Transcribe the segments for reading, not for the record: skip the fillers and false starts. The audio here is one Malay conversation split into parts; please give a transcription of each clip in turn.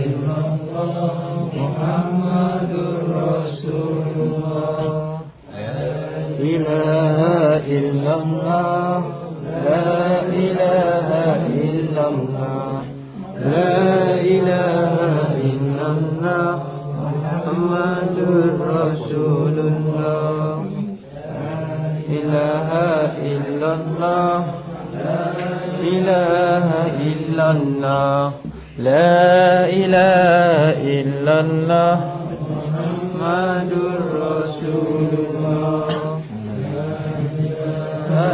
illallah Muhammadur Rasulullah. La ilaha illallah, la ilaha illallah, la ilaha illallah Muhammadur Rasulullah. La ilaha illallah, la ilaha illallah, la ilaha illallah Muhammadur Rasulullah. La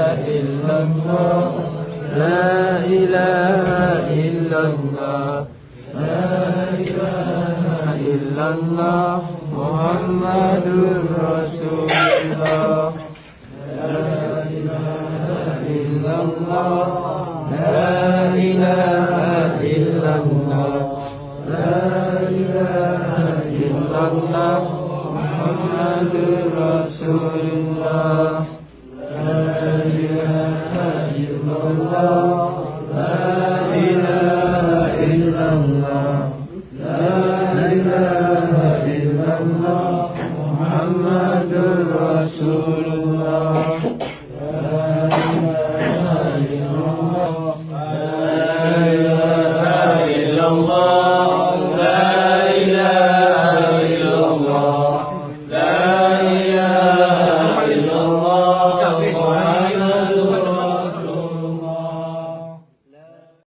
ilaha illallah, la ilaha illallah Muhammadur Rasulullah. La ilaha illallah, la ilaha illallah, la ilaha illallah Muhammadur Rasulullah. La ilaha illallah, la ilaha illallah, la ilaha illallah Muhammadur Rasulullah.